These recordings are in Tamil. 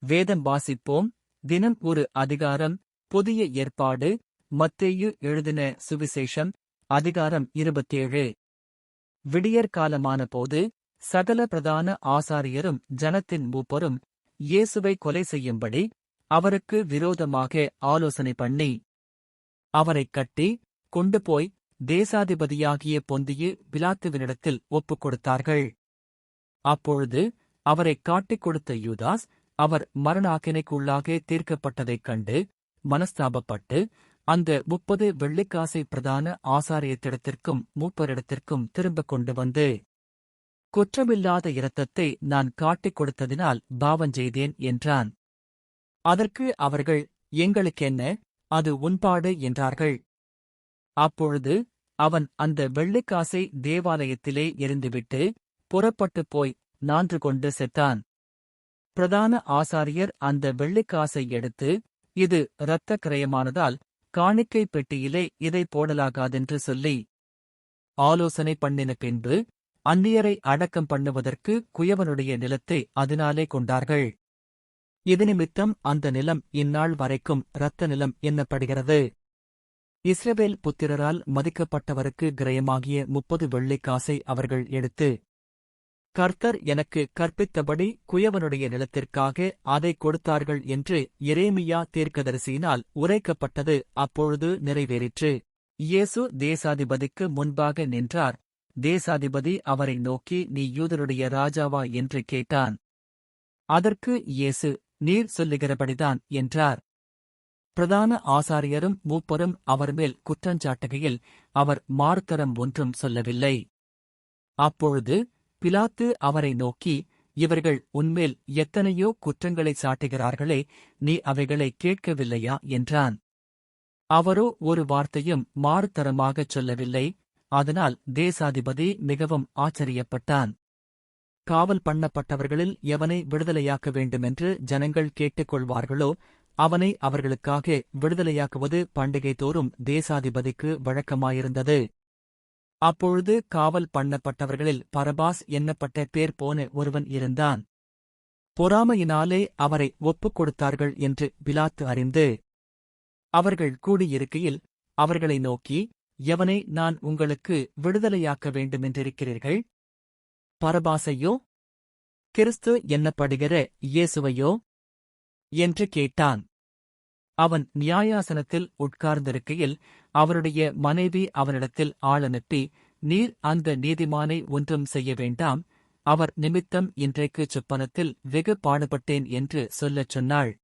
வேதம் வாசிப்போம். தினம் ஒரு அதிகாரம். புதிய ஏற்பாடு. மத்தேயு எழுதின சுவிசேஷம். அதிகாரம் 27. விடியற்காலமான போது சகல பிரதான ஆசாரியரும் ஜனத்தின் மூப்பரும் இயேசுவை கொலை செய்யும்படி அவருக்கு விரோதமாக ஆலோசனை பண்ணி அவரைக் கட்டி கொண்டு போய் தேசாதிபதியாகிய பொந்தியு பிலாத்துவினிடத்தில் ஒப்புக் கொடுத்தார்கள். அப்பொழுது அவரைக் காட்டிக் கொடுத்த யூதாஸ் அவர் மரணாக்கினைக்குள்ளாக தீர்க்கப்பட்டதைக் கண்டு மனஸ்தாபப்பட்டு அந்த 30 வெள்ளிக்காசை பிரதான ஆசாரியத்திடத்திற்கும் மூப்பரிடத்திற்கும் திரும்பக் கொண்டு வந்து, குற்றமில்லாத இரத்தத்தை நான் காட்டிக் கொடுத்ததினால் பாவஞ்செய்தேன் என்றான். அதற்கு அவர்கள், எங்களுக்கென்ன, அது உன்பாடு என்றார்கள். அப்பொழுது அவன் அந்த வெள்ளிக்காசை தேவாலயத்திலே எறிந்துவிட்டு புறப்பட்டுப் போய் நான்று கொண்டு செத்தான். பிரதான ஆசாரியர் அந்த வெள்ளிக்காசை எடுத்து, இது இரத்த கிரயமானதால் காணிக்கை பெட்டியிலே இதை போடலாகாதென்று சொல்லி ஆலோசனை பண்ணின பின்பு அந்நியரை அடக்கம் பண்ணுவதற்கு குயவனுடைய நிலத்தை அதனாலே கொண்டார்கள். இது நிமித்தம் அந்த நிலம் இந்நாள் வரைக்கும் இரத்த நிலம் எண்ணப்படுகிறது. இஸ்ரவேல் புத்திரரால் மதிக்கப்பட்டவருக்கு கிரயமாகிய 30 வெள்ளிக்காசை அவர்கள் எடுத்து, கர்த்தர் எனக்கு கற்பித்தபடி குயவனுடைய நிலத்திற்காக அதை கொடுத்தார்கள் என்று எரேமியா தீர்க்கதரிசியினால் உரைக்கப்பட்டது அப்பொழுது நிறைவேறிற்று. இயேசு தேசாதிபதிக்கு முன்பாக நின்றார். தேசாதிபதி அவரை நோக்கி, நீ யூதருடைய ராஜாவா என்று கேட்டான். அதற்கு இயேசு, நீர் சொல்லுகிறபடிதான் என்றார். பிரதான ஆசாரியரும் மூப்பரும் அவர்மேல் குற்றஞ்சாட்டுகையில் அவர் மாறுத்தரம் ஒன்றும் சொல்லவில்லை. அப்பொழுது பிலாத்து அவரை நோக்கி, இவர்கள் உன்மேல் எத்தனையோ குற்றங்களை சாட்டுகிறார்களே, நீ அவைகளை கேட்கவில்லையா என்றான். அவரோ ஒரு வார்த்தையும் மாறுத்தரமாகச் சொல்லவில்லை. அதனால் தேசாதிபதி மிகவும் ஆச்சரியப்பட்டான். காவல் பண்ணப்பட்டவர்களில் எவனை விடுதலையாக்க வேண்டுமென்று ஜனங்கள் கேட்டுக்கொள்வார்களோ அவனை அவர்களுக்காக விடுதலையாக்குவது பண்டிகை தோறும் தேசாதிபதிக்கு வழக்கமாயிருந்தது. அப்பொழுது காவல் பண்ணப்பட்டவர்களில் பரபாஸ் எண்ணப்பட்ட பேர் போன ஒருவன் இருந்தான். பொறாமையினாலே அவரை ஒப்புக் கொடுத்தார்கள் என்று பிலாத்து அறிந்து, அவர்கள் கூடியிருக்கையில் அவர்களை நோக்கி, எவனை நான் உங்களுக்கு விடுதலையாக்க வேண்டுமென்றிருக்கிறீர்கள்? பரபாசையோ, கிறிஸ்து எண்ணப்படுகிற இயேசுவையோ என்று கேட்டான். அவன் நியாயாசனத்தில் உட்கார்ந்திருக்கையில் அவருடைய மனைவி அவனிடத்தில் ஆள் அனுப்பி, நீர் அந்த நீதிமானை ஒன்றும் செய்ய வேண்டாம், அவர் நிமித்தம் இன்றைக்குச் சொப்பனத்தில் வெகு பாடுபட்டேன் என்று சொல்லச் சொன்னாள்.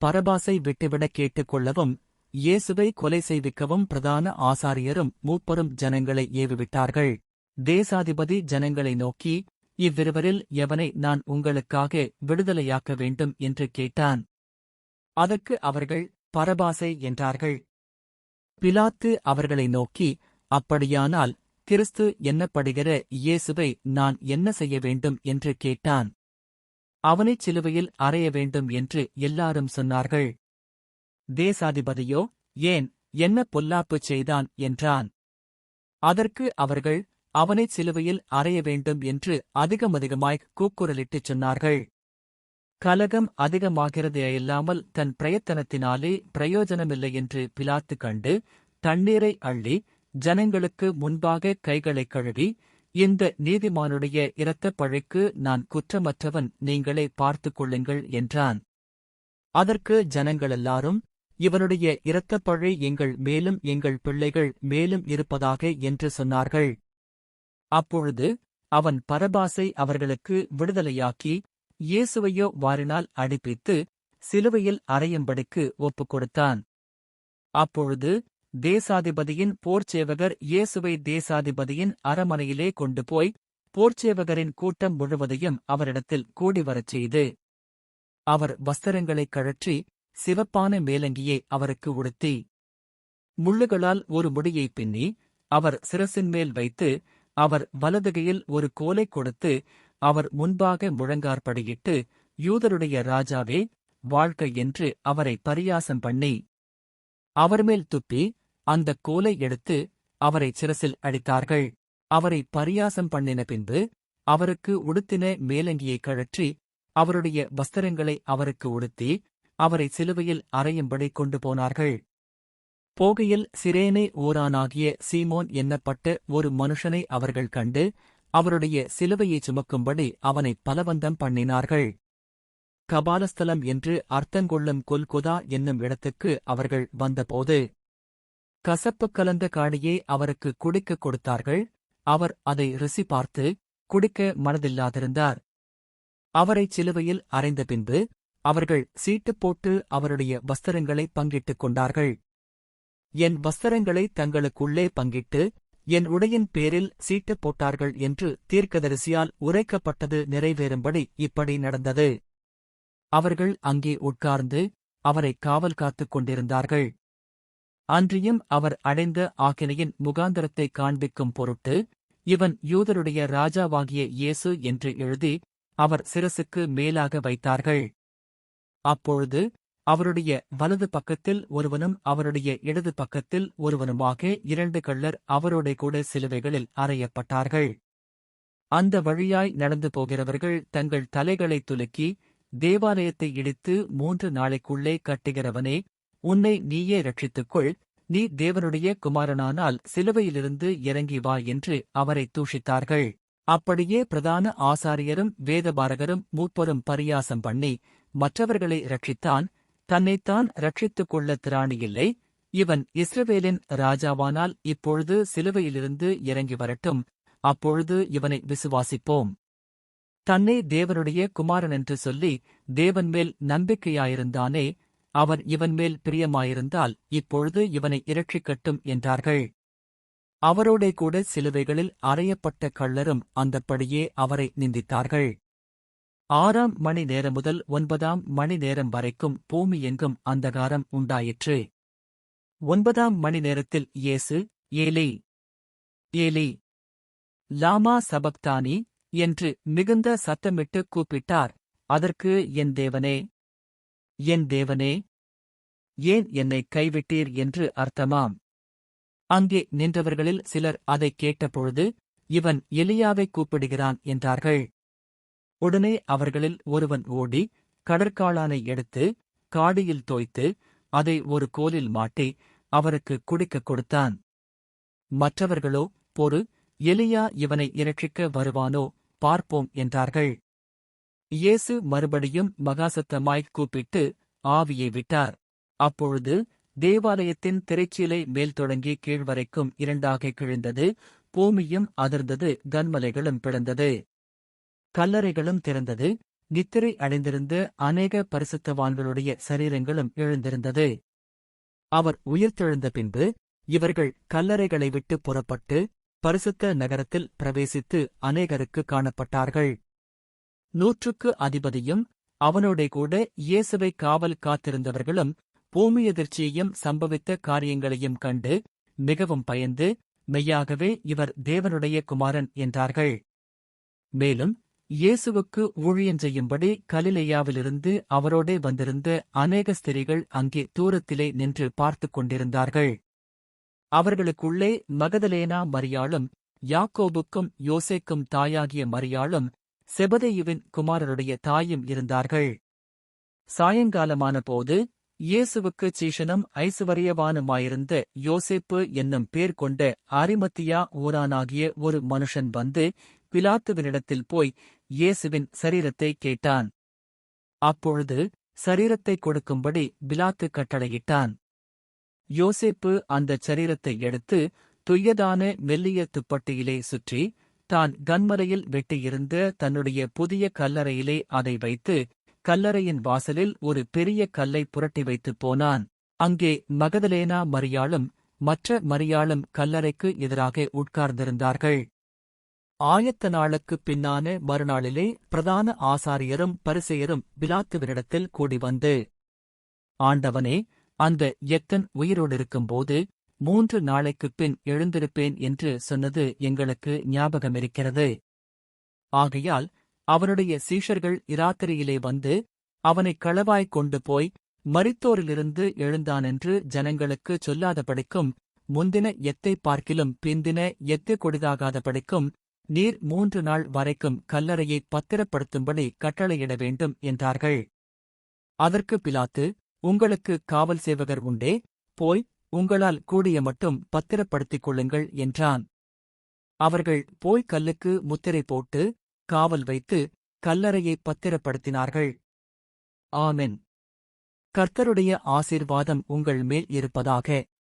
பரபாசை விட்டுவிடக் கேட்டுக்கொள்ளவும் இயேசுவை கொலை செய்விக்கவும் பிரதான ஆசாரியரும் மூப்பரும் ஜனங்களை ஏவிவிட்டார்கள். தேசாதிபதி ஜனங்களை நோக்கி, இவ்விருவரில் எவனை நான் உங்களுக்காக விடுதலையாக்க வேண்டும் என்று கேட்டான். அதற்கு அவர்கள், பரபாசை என்றார்கள். பிலாத்து அவர்களை நோக்கி, அப்படியானால் கிறிஸ்து எண்ணப்படுகிற இயேசுவை நான் என்ன செய்ய வேண்டும் என்று கேட்டான். அவனைச் சிலுவையில் அறைய வேண்டும் என்று எல்லாரும் சொன்னார்கள். தேசாதிபதியோ, ஏன், என்ன பொல்லாப்புச் செய்தான் என்றான். அதற்கு அவர்கள், அவனைச் சிலுவையில் அறைய வேண்டும் என்று அதிகமாய்க் கூக்குரலிட்டுச் சொன்னார்கள். கலகம் அதிகமாகிறதையல்லாமல் தன் பிரயத்தனத்தினாலே பிரயோஜனமில்லை என்று பிலாத்து கண்டு தண்ணீரை அள்ளி ஜனங்களுக்கு முன்பாக கைகளைக் கழுவி, இந்த நீதிமானுடைய இரத்தப் பழிக்கு நான் குற்றமற்றவன், நீங்களே பார்த்துக் கொள்ளுங்கள் என்றான். அதற்கு ஜனங்களெல்லாரும், இவனுடைய இரத்தப்பழி எங்கள் மேலும் எங்கள் பிள்ளைகள் மேலும் இருப்பதாக என்று சொன்னார்கள். அப்பொழுது அவன் பரபாசை அவர்களுக்கு விடுதலையாக்கி இயேசுவையோ வாரினால் அடிப்பித்து சிலுவையில் அறையும்படிக்கு ஒப்புக் கொடுத்தான். அப்பொழுது தேசாதிபதியின் போர்ச்சேவகர் இயேசுவை தேசாதிபதியின் அரமனையிலே கொண்டு போய் போர்ச்சேவகரின் கூட்டம் முழுவதையும் அவரிடத்தில் கூடிவரச் செய்து, அவர் வஸ்திரங்களைக் கழற்றி சிவப்பான மேலங்கியை அவருக்கு உடுத்தி, முள்ளுகளால் ஒரு முடியைப் பின்னி அவர் சிரசின்மேல் வைத்து, அவர் வலதுகையில் ஒரு கோலைக் கொடுத்து, அவர் முன்பாக முழங்கார்படியிட்டு, யூதருடைய ராஜாவே வாழ்க என்று அவரை பரியாசம் பண்ணி அவர்மேல் துப்பி அந்தக் கோலை எடுத்து அவரை சிரசில் அடித்தார்கள். அவரை பரியாசம் பண்ணின பின்பு அவருக்கு உடுத்தின மேலங்கியைக் கழற்றி அவருடைய வஸ்திரங்களை அவருக்கு உடுத்தி அவரை சிலுவையில் அறையும்படி கொண்டு போனார்கள். போகையில் சிரேனே ஊரானாகிய சீமோன் என்னப்பட்ட ஒரு மனுஷனை அவர்கள் கண்டு அவருடைய சிலுவையைச் சுமக்கும்படி அவனை பலவந்தம் பண்ணினார்கள். கபாலஸ்தலம் என்று அர்த்தங்கொள்ளும் கொல்கொதா என்னும் இடத்துக்கு அவர்கள் வந்தபோது கசப்பு கலந்த காடியை அவருக்கு குடிக்கக் கொடுத்தார்கள். அவர் அதை ருசி பார்த்து குடிக்க மனதில்லாதிருந்தார். அவரைச் சிலுவையில் அறைந்த பின்பு அவர்கள் சீட்டு போட்டு அவருடைய வஸ்திரங்களை பங்கிட்டுக் கொண்டார்கள். என் வஸ்திரங்களை தங்களுக்குள்ளே பங்கிட்டு என் உடையின் பேரில் சீட்டு போட்டார்கள் என்று தீர்க்கதரிசியால் உரைக்கப்பட்டது நிறைவேறும்படி இப்படி நடந்தது. அவர்கள் அங்கே உட்கார்ந்து அவரை காவல் காத்துக் கொண்டிருந்தார்கள். அன்றியும் அவர் அடைந்த ஆக்கினையின் முகாந்தரத்தை காண்பிக்கும் பொருட்டு இவன் யூதருடைய ராஜாவாகிய இயேசு என்று எழுதி அவர் சிரசுக்கு மேலாக வைத்தார்கள். அப்பொழுது அவருடைய வலது பக்கத்தில் ஒருவனும் அவருடைய இடது பக்கத்தில் ஒருவனுமாக 2 கள்ளர் அவரோட கூட சிலுவைகளில் அறையப்பட்டார்கள். அந்த வழியாய் நடந்து போகிறவர்கள் தங்கள் தலைகளைத் துலுக்கி, தேவாலயத்தை இடித்து 3 நாளைக்குள்ளே கட்டுகிறவனே, உன்னை நீயே ரட்சித்துக்கொள், நீ தேவனுடைய குமாரனானால் சிலுவையிலிருந்து இறங்கி வா என்று அவரை தூஷித்தார்கள். அப்படியே பிரதான ஆசாரியரும் வேதபாரகரும் மூப்பரும் பரியாசம் பண்ணி மற்றவர்களை ரட்சித்தான், தன்னைத்தான் ரட்சித்துக் கொள்ள திராணியில்லை. இவன் இஸ்ரவேலின் ராஜாவானால் இப்பொழுது சிலுவையிலிருந்து இறங்கி வரட்டும், அப்பொழுது இவனை விசுவாசிப்போம். தன்னை தேவனுடைய குமாரனென்று சொல்லி தேவன்மேல் நம்பிக்கையாயிருந்தானே, அவர் இவன்மேல் பிரியமாயிருந்தால் இப்பொழுது இவனை இரட்சிக்கட்டும் என்றார்கள். அவரோடே கூட சிலுவைகளில் அறையப்பட்ட கள்ளரும் அந்தப்படியே அவரை நிந்தித்தார்கள். 6 மணி நேரம் முதல் 9 மணி நேரம் வரைக்கும் பூமி எங்கும் அந்தகாரம் உண்டாயிற்று. 9 மணி நேரத்தில் இயேசு, ஏலி ஏலி லாமா சபக்தானி என்று மிகுந்த சத்தமிட்டு கூப்பிட்டார். அதற்கு என் தேவனே, என் தேவனே, ஏன் என்னை கைவிட்டீர் என்று அர்த்தமாம். அங்கே நின்றவர்களில் சிலர் அதைக் கேட்டபொழுது இவன் எலியாவை கூப்பிடுகிறான் என்றார்கள். உடனே அவர்களில் ஒருவன் ஓடி கடற்காளானை எடுத்து காடியில் தோய்த்து அதை ஒரு கோலில் மாட்டி அவருக்கு குடிக்கக் கொடுத்தான். மற்றவர்களோ, பொறு, எலியா இவனை இரட்சிக்க வருவானோ, பார்ப்போம் என்றார்கள். இயேசு மறுபடியும் மகாசத்தமாய்க் கூப்பிட்டு ஆவியை விட்டார். அப்பொழுது தேவாலயத்தின் திரைச்சீலை மேல் தொடங்கி கீழ்வரைக்கும் 2ஆக கிழிந்தது. பூமியும் அதிர்ந்தது, கன்மலைகளும் பிளந்தது, கல்லறைகளும் திறந்தது. நித்திரை அடைந்திருந்த அநேக பரிசுத்தவான்களுடைய சரீரங்களும் எழுந்திருந்தது. அவர் உயிர்த்தெழுந்த பின்பு இவர்கள் கல்லறைகளை விட்டு புறப்பட்டு பரிசுத்த நகரத்தில் பிரவேசித்து அநேகருக்கு காணப்பட்டார்கள். 100க்கு அதிபதியும் அவனோடே கூட இயேசுவை காவல் காத்திருந்தவர்களும் பூமியதிர்ச்சியையும் சம்பவித்த காரியங்களையும் கண்டு மிகவும் பயந்து, மெய்யாகவே இவர் தேவனுடைய குமாரன் என்றார்கள். மேலும் இயேசுவுக்கு ஊழியஞ்செய்யும்படி கலிலேயாவிலிருந்து அவரோடே வந்திருந்த அநேக ஸ்திரீகள் அங்கே தூரத்திலே நின்று பார்த்துக் கொண்டிருந்தார்கள். அவர்களுக்குள்ளே மகதலேனா மரியாளும், யாக்கோபுக்கும் யோசேக்கும் தாயாகிய மரியாளும், செபதேயுவின் குமாரருடைய தாயும் இருந்தார்கள். சாயங்காலமான போது இயேசுவுக்குச் சீஷனும் ஐசுவரியவானுமாயிருந்த யோசேப்பு என்னும் பேர் கொண்ட அரிமத்தியா ஊரானாகிய ஒரு மனுஷன் வந்து பிலாத்துவினிடத்தில் போய் இயேசுவின் சரீரத்தைக் கேட்டான். அப்பொழுது சரீரத்தைக் கொடுக்கும்படி பிலாத்து கட்டளையிட்டான். யோசேப்பு அந்தச் சரீரத்தை எடுத்து துய்யதான மெல்லிய துப்பட்டியிலே சுற்றி தான் கன்மலையில் வெட்டியிருந்த தன்னுடைய புதிய கல்லறையிலே அதை வைத்து கல்லறையின் வாசலில் ஒரு பெரிய கல்லை புரட்டி வைத்துப் போனான். அங்கே மகதலேனா மரியாளும் மற்ற மரியாளும் கல்லறைக்கு எதிராக உட்கார்ந்திருந்தார்கள். ஆயத்த நாளுக்குப் பின்னான மறுநாளிலே பிரதான ஆசாரியரும் பரிசேயரும் பிலாத்துவினிடத்தில் கூடிவந்து, ஆண்டவனே, அந்த எத்தன் உயிரோடிருக்கும்போது 3 நாளைக்குப் பின் எழுந்திருப்பேன் என்று சொன்னது எங்களுக்கு ஞாபகமிருக்கிறது. ஆகையால் அவனுடைய சீஷர்கள் இராத்திரியிலே வந்து அவனைக் களவாய்க் கொண்டு போய் மரித்தோரிலிருந்து எழுந்தானென்று ஜனங்களுக்குச் சொல்லாதபடிக்கும், முந்தின எத்தைப் பார்க்கிலும் பிந்தின எத்து கொடிதாகாதபடிக்கும் நீர் 3 நாள் வரைக்கும் கல்லறையை பத்திரப்படுத்தும்படி கட்டளையிட வேண்டும் என்றார்கள். அதற்கு பிலாத்து, உங்களுக்கு காவல் சேவகர் உண்டே, போய் உங்களால் கூடிய மட்டும் பத்திரப்படுத்திக் கொள்ளுங்கள் என்றான். அவர்கள் போய் கல்லுக்கு முத்திரை போட்டு காவல் வைத்து கல்லறையை பத்திரப்படுத்தினார்கள். ஆமென். கர்த்தருடைய ஆசீர்வாதம் உங்கள் மேல் இருப்பதாக.